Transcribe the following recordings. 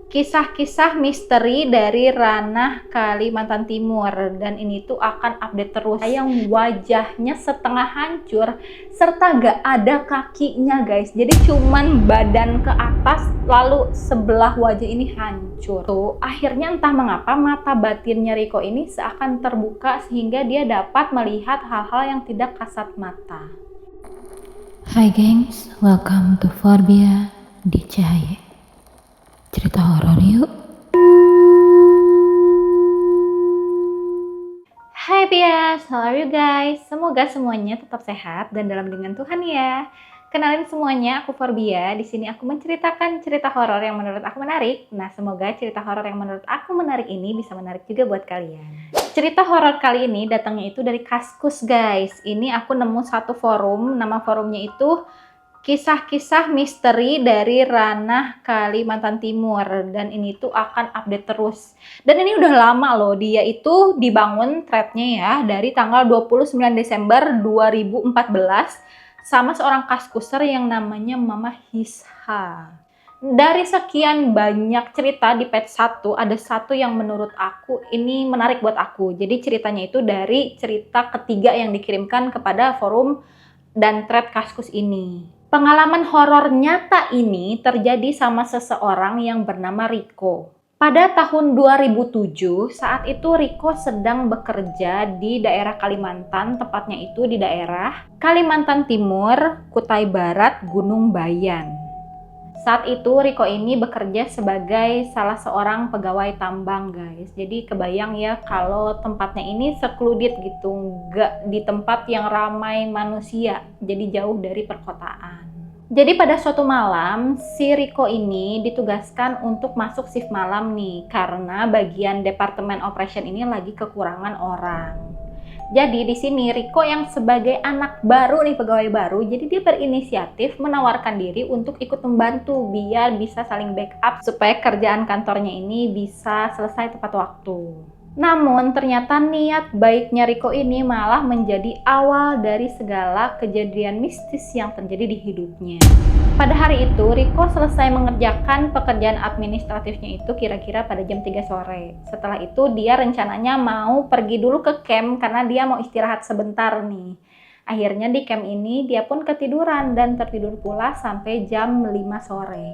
kisah-kisah misteri dari ranah Kalimantan Timur, dan ini tuh akan update terus. Yang wajahnya setengah hancur serta gak ada kakinya guys, jadi cuman badan ke atas lalu sebelah wajah ini hancur. Tuh akhirnya entah mengapa mata batinnya Riko ini seakan terbuka sehingga dia dapat melihat hal-hal yang tidak kasat mata. Hai gengs, welcome to Forbia di Cahaya. Cerita horor yuk. Hai Bias, how are you guys? Semoga semuanya tetap sehat dan dalam lindungan Tuhan ya. Kenalin semuanya, aku Forbia. Di sini aku menceritakan cerita horor yang menurut aku menarik. Nah, semoga cerita horor yang menurut aku menarik ini bisa menarik juga buat kalian. Cerita horor kali ini datangnya itu dari Kaskus guys. Ini aku nemu satu forum, nama forumnya itu Kisah-kisah misteri dari ranah Kalimantan Timur, dan ini tuh akan update terus. Dan ini udah lama loh, dia itu dibangun threadnya ya dari tanggal 29 Desember 2014 sama seorang kaskuser yang namanya Mama Hisha. Dari sekian banyak cerita di page 1, ada satu yang menurut aku ini menarik buat aku. Jadi ceritanya itu dari cerita ketiga yang dikirimkan kepada forum dan thread Kaskus ini. Pengalaman horor nyata ini terjadi sama seseorang yang bernama Riko. Pada tahun 2007, saat itu Riko sedang bekerja di daerah Kalimantan, tepatnya itu di daerah Kalimantan Timur, Kutai Barat, Gunung Bayan. Saat itu Riko ini bekerja sebagai salah seorang pegawai tambang guys. Jadi kebayang ya kalau tempatnya ini secluded gitu, nggak di tempat yang ramai manusia, jadi jauh dari perkotaan. Jadi pada suatu malam si Riko ini ditugaskan untuk masuk shift malam nih, karena bagian departemen operation ini lagi kekurangan orang. Jadi di sini Riko yang sebagai anak baru nih, pegawai baru, jadi dia berinisiatif menawarkan diri untuk ikut membantu biar bisa saling backup supaya kerjaan kantornya ini bisa selesai tepat waktu. Namun ternyata niat baiknya Riko ini malah menjadi awal dari segala kejadian mistis yang terjadi di hidupnya. Pada hari itu Riko selesai mengerjakan pekerjaan administratifnya itu kira-kira pada jam 3 sore. Setelah itu dia rencananya mau pergi dulu ke camp karena dia mau istirahat sebentar nih. Akhirnya di camp ini dia pun ketiduran dan tertidur pula sampai jam 5 sore.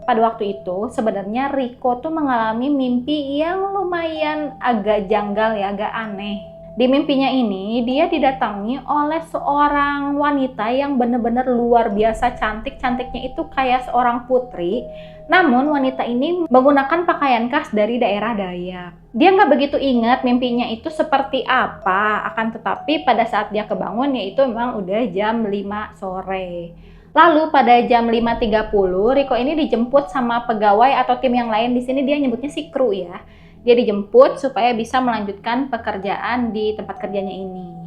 Pada waktu itu sebenarnya Riko tuh mengalami mimpi yang lumayan agak janggal ya, agak aneh. Di mimpinya ini dia didatangi oleh seorang wanita yang benar-benar luar biasa cantik. Cantiknya itu kayak seorang putri. Namun wanita ini menggunakan pakaian khas dari daerah Dayak. Dia nggak begitu ingat mimpinya itu seperti apa. Akan tetapi pada saat dia kebangun yaitu memang udah jam 5 sore. Lalu pada jam 5.30 Riko ini dijemput sama pegawai atau tim yang lain. Di sini dia nyebutnya si kru ya. Dia dijemput supaya bisa melanjutkan pekerjaan di tempat kerjanya ini.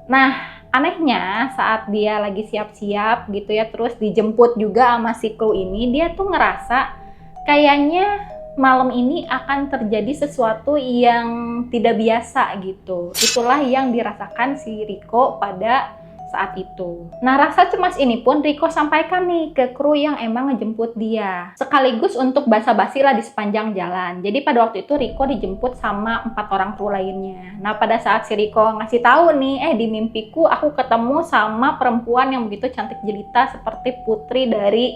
Nah, anehnya saat dia lagi siap-siap gitu ya, terus dijemput juga sama si kru ini, dia tuh ngerasa kayaknya malam ini akan terjadi sesuatu yang tidak biasa gitu. Itulah yang dirasakan si Riko pada saat itu. Nah, rasa cemas ini pun Riko sampaikan nih ke kru yang emang ngejemput dia. Sekaligus untuk basa-basi lah di sepanjang jalan. Jadi pada waktu itu Riko dijemput sama 4 orang kru lainnya. Nah, pada saat si Riko ngasih tahu nih, di mimpiku aku ketemu sama perempuan yang begitu cantik jelita seperti putri dari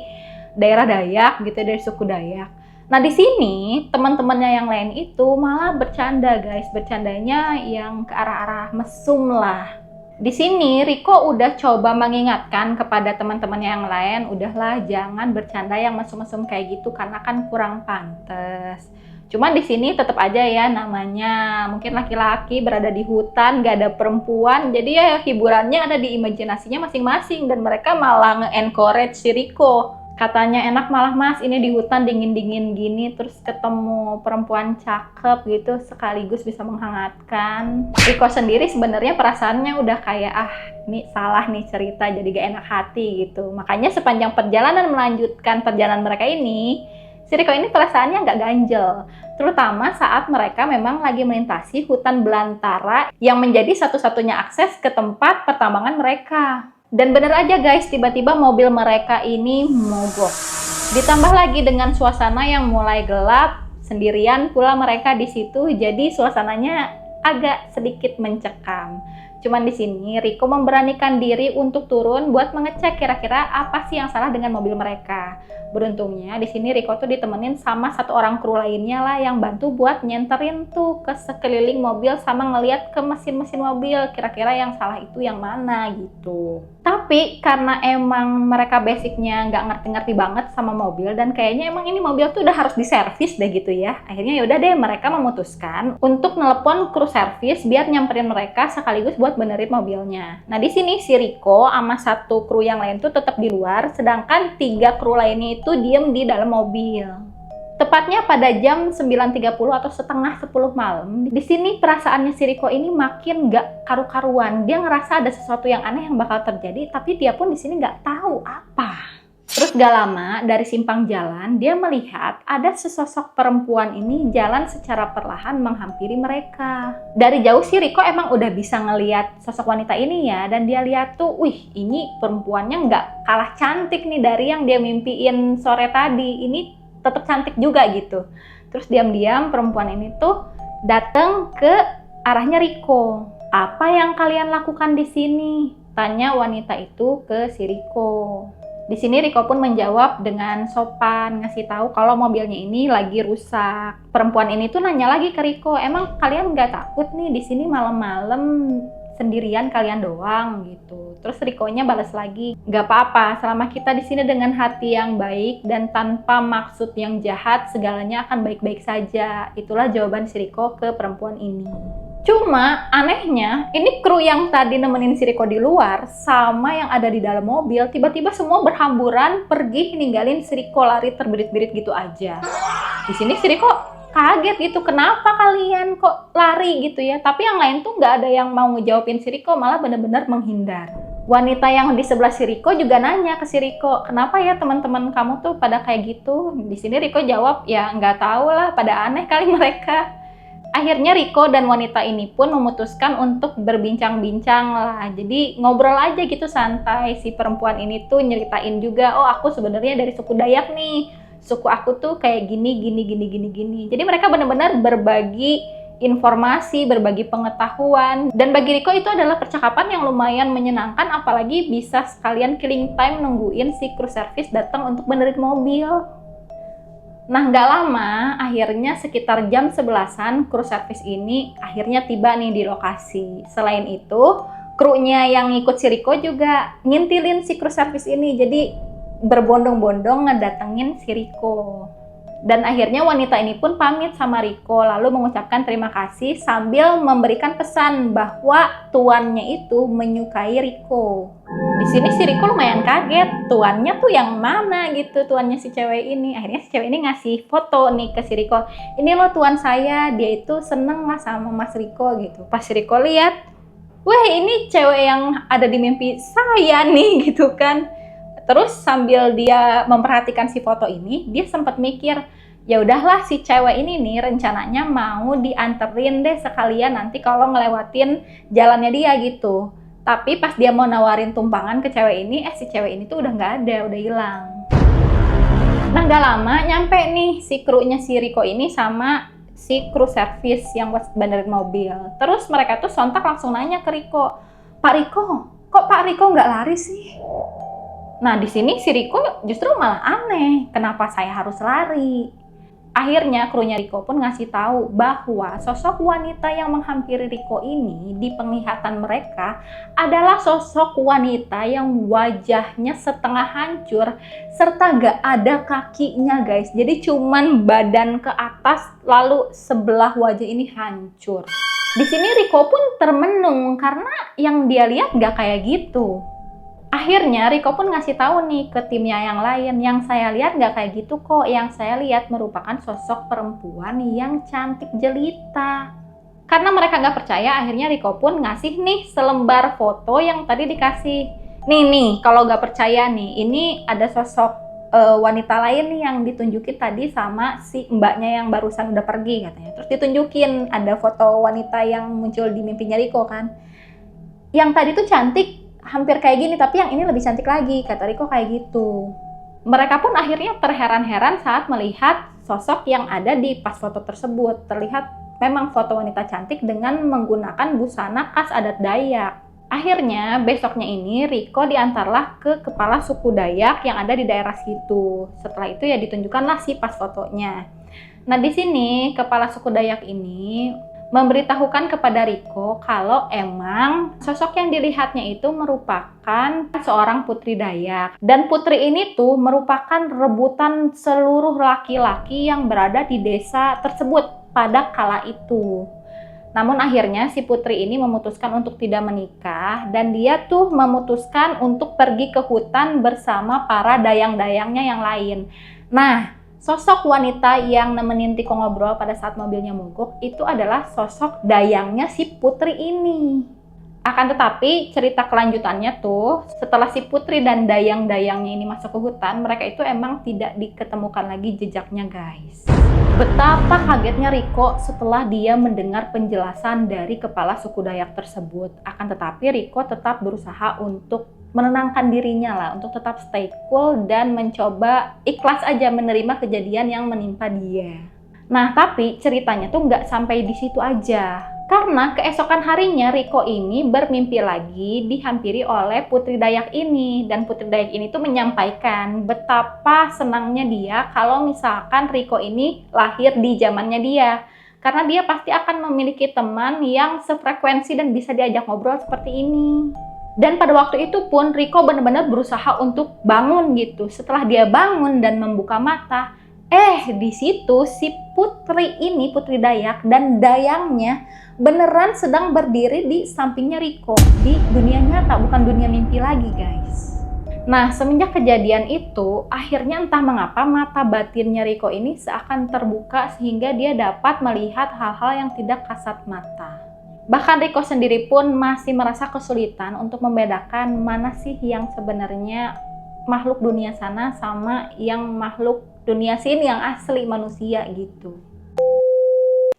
daerah Dayak gitu, dari suku Dayak. Nah, di sini teman-temannya yang lain itu malah bercanda guys. Bercandanya yang ke arah-arah mesum lah. Di sini Riko udah coba mengingatkan kepada teman-temannya yang lain, udahlah jangan bercanda yang mesum-mesum kayak gitu karena kan kurang pantas. Cuman di sini tetap aja ya, namanya mungkin laki-laki berada di hutan, gak ada perempuan, jadi ya hiburannya ada di imajinasinya masing-masing dan mereka malah nge-encourage si Riko. Katanya enak malah mas, ini di hutan dingin-dingin gini, terus ketemu perempuan cakep gitu, sekaligus bisa menghangatkan. Riko sendiri sebenarnya perasaannya udah kayak, ini salah nih cerita, jadi gak enak hati gitu. Makanya sepanjang perjalanan melanjutkan perjalanan mereka ini, si Riko ini perasaannya agak ganjel. Terutama saat mereka memang lagi melintasi hutan belantara yang menjadi satu-satunya akses ke tempat pertambangan mereka. Dan bener aja guys, tiba-tiba mobil mereka ini mogok. Ditambah lagi dengan suasana yang mulai gelap, sendirian pula mereka di situ, jadi suasananya agak sedikit mencekam. Cuman di sini Riko memberanikan diri untuk turun buat mengecek kira-kira apa sih yang salah dengan mobil mereka. Beruntungnya di sini Riko tuh ditemenin sama satu orang kru lainnya lah yang bantu buat nyenterin tuh ke sekeliling mobil sama ngeliat ke mesin-mesin mobil kira-kira yang salah itu yang mana gitu. Tapi karena emang mereka basicnya nggak ngerti-ngerti banget sama mobil dan kayaknya emang ini mobil tuh udah harus diservis deh gitu ya. Akhirnya yaudah deh mereka memutuskan untuk nelepon kru servis biar nyamperin mereka sekaligus buat benerin mobilnya. Nah di sini si Riko sama satu kru yang lain tuh tetap di luar, sedangkan 3 kru lainnya itu diem di dalam mobil. Tepatnya pada jam 9.30 atau setengah 10 malam, di sini perasaannya si Riko ini makin gak karu-karuan. Dia ngerasa ada sesuatu yang aneh yang bakal terjadi, tapi dia pun di sini gak tahu apa. Terus gak lama dari simpang jalan, dia melihat ada sesosok perempuan ini jalan secara perlahan menghampiri mereka. Dari jauh si Riko emang udah bisa ngelihat sosok wanita ini ya, dan dia lihat tuh, wih ini perempuannya nggak kalah cantik nih dari yang dia mimpiin sore tadi. Ini tetap cantik juga gitu. Terus diam-diam perempuan ini tuh datang ke arahnya Riko. Apa yang kalian lakukan di sini? Tanya wanita itu ke si Riko. Di sini Riko pun menjawab dengan sopan, ngasih tahu kalau mobilnya ini lagi rusak. Perempuan ini tuh nanya lagi ke Riko, emang kalian nggak takut nih di sini malam-malam sendirian kalian doang gitu. Terus Rikonya balas lagi, nggak apa-apa, selama kita di sini dengan hati yang baik dan tanpa maksud yang jahat, segalanya akan baik-baik saja. Itulah jawaban si Riko ke perempuan ini. Cuma anehnya, ini kru yang tadi nemenin si Riko di luar sama yang ada di dalam mobil, tiba-tiba semua berhamburan pergi ninggalin si Riko lari terbirit-birit gitu aja. Di sini si Riko kaget gitu, kenapa kalian kok lari gitu ya? Tapi yang lain tuh nggak ada yang mau ngejawabin si Riko, malah bener-bener menghindar. Wanita yang di sebelah si Riko juga nanya ke si Riko, kenapa ya teman-teman kamu tuh pada kayak gitu? Di sini Riko jawab, ya nggak tahu lah, pada aneh kali mereka. Akhirnya Riko dan wanita ini pun memutuskan untuk berbincang-bincang lah. Jadi ngobrol aja gitu santai. Si perempuan ini tuh nyeritain juga, oh aku sebenarnya dari suku Dayak nih. Suku aku tuh kayak gini. Jadi mereka benar-benar berbagi informasi, berbagi pengetahuan. Dan bagi Riko itu adalah percakapan yang lumayan menyenangkan, apalagi bisa sekalian killing time nungguin si kru servis datang untuk benerin mobil. Nah, nggak lama, akhirnya sekitar jam 11-an, kru servis ini akhirnya tiba nih di lokasi. Selain itu, krunya yang ngikut si Riko juga ngintilin si kru servis ini. Jadi, berbondong-bondong ngedatengin si Riko. Dan akhirnya wanita ini pun pamit sama Riko, lalu mengucapkan terima kasih sambil memberikan pesan bahwa tuannya itu menyukai Riko. Di sini si Riko lumayan kaget, tuannya tuh yang mana gitu, tuannya si cewek ini. Akhirnya si cewek ini ngasih foto nih ke si Riko. Ini loh tuan saya, dia itu seneng mas sama mas Riko gitu. Pas si Riko lihat, wah ini cewek yang ada di mimpi saya nih gitu kan. Terus sambil dia memperhatikan si foto ini, dia sempat mikir, ya udahlah si cewek ini nih rencananya mau dianterin deh sekalian nanti kalau ngelewatin jalannya dia gitu. Tapi pas dia mau nawarin tumpangan ke cewek ini, si cewek ini tuh udah nggak ada, udah hilang. Nah nggak lama nyampe nih si krunya si Riko ini sama si kru servis yang buat benerin mobil. Terus mereka tuh sontak langsung nanya ke Riko, Pak Riko, kok Pak Riko nggak lari sih? Nah di sini si Riko justru malah aneh, kenapa saya harus lari? Akhirnya krunya Riko pun ngasih tahu bahwa sosok wanita yang menghampiri Riko ini di penglihatan mereka adalah sosok wanita yang wajahnya setengah hancur serta gak ada kakinya guys. Jadi cuman badan ke atas lalu sebelah wajah ini hancur. Di sini Riko pun termenung karena yang dia lihat gak kayak gitu. Akhirnya Riko pun ngasih tahu nih ke timnya yang lain, yang saya lihat nggak kayak gitu kok, yang saya lihat merupakan sosok perempuan yang cantik jelita. Karena mereka nggak percaya, akhirnya Riko pun ngasih nih selembar foto yang tadi dikasih. Nih, kalau nggak percaya nih, ini ada sosok wanita lain nih yang ditunjukin tadi sama si mbaknya yang barusan udah pergi katanya. Terus ditunjukin ada foto wanita yang muncul di mimpinya Riko kan. Yang tadi tuh cantik, hampir kayak gini, tapi yang ini lebih cantik lagi, kata Riko kayak gitu. Mereka pun akhirnya terheran-heran saat melihat sosok yang ada di pas foto tersebut. Terlihat memang foto wanita cantik dengan menggunakan busana khas adat Dayak. Akhirnya besoknya ini Riko diantarlah ke kepala suku Dayak yang ada di daerah situ. Setelah itu ya ditunjukkanlah si pas fotonya. Nah di sini kepala suku Dayak ini memberitahukan kepada Riko kalau emang sosok yang dilihatnya itu merupakan seorang putri Dayak. Dan putri ini tuh merupakan rebutan seluruh laki-laki yang berada di desa tersebut pada kala itu. Namun akhirnya si putri ini memutuskan untuk tidak menikah dan dia tuh memutuskan untuk pergi ke hutan bersama para dayang-dayangnya yang lain. Nah, sosok wanita yang nemenin Riko ngobrol pada saat mobilnya mogok itu adalah sosok dayangnya si putri ini. Akan tetapi cerita kelanjutannya tuh setelah si putri dan dayang-dayangnya ini masuk ke hutan, mereka itu emang tidak diketemukan lagi jejaknya guys. Betapa kagetnya Riko setelah dia mendengar penjelasan dari kepala suku Dayak tersebut. Akan tetapi Riko tetap berusaha untuk menenangkan dirinya lah, untuk tetap stay cool dan mencoba ikhlas aja menerima kejadian yang menimpa dia. Nah tapi ceritanya tuh nggak sampai di situ aja. Karena keesokan harinya Riko ini bermimpi lagi dihampiri oleh putri Dayak ini. Dan putri Dayak ini tuh menyampaikan betapa senangnya dia kalau misalkan Riko ini lahir di zamannya dia. Karena dia pasti akan memiliki teman yang sefrekuensi dan bisa diajak ngobrol seperti ini. Dan pada waktu itu pun Riko benar-benar berusaha untuk bangun gitu. Setelah dia bangun dan membuka mata, di situ si putri ini, putri Dayak dan dayangnya beneran sedang berdiri di sampingnya Riko di dunia nyata, bukan dunia mimpi lagi guys. Nah semenjak kejadian itu akhirnya entah mengapa mata batinnya Riko ini seakan terbuka sehingga dia dapat melihat hal-hal yang tidak kasat mata. Bahkan Riko sendiri pun masih merasa kesulitan untuk membedakan mana sih yang sebenarnya makhluk dunia sana sama yang makhluk dunia sini yang asli manusia gitu.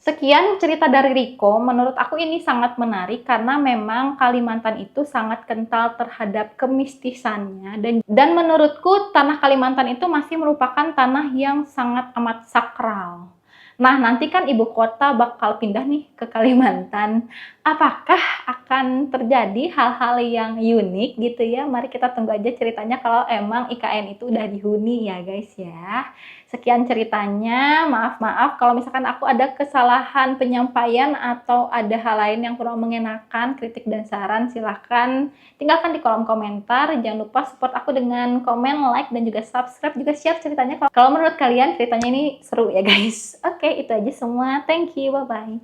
Sekian cerita dari Riko, menurut aku ini sangat menarik karena memang Kalimantan itu sangat kental terhadap kemistisannya dan menurutku tanah Kalimantan itu masih merupakan tanah yang sangat amat sakral. Nah, nanti kan ibu kota bakal pindah nih ke Kalimantan. Apakah akan terjadi hal-hal yang unik gitu ya? Mari kita tunggu aja ceritanya kalau emang IKN itu udah dihuni ya guys ya. Sekian ceritanya, maaf kalau misalkan aku ada kesalahan penyampaian atau ada hal lain yang kurang mengenakan, kritik dan saran silahkan tinggalkan di kolom komentar. Jangan lupa support aku dengan komen, like, dan juga subscribe. Juga share ceritanya kalau menurut kalian ceritanya ini seru ya guys. Oke, itu aja semua. Thank you, bye-bye.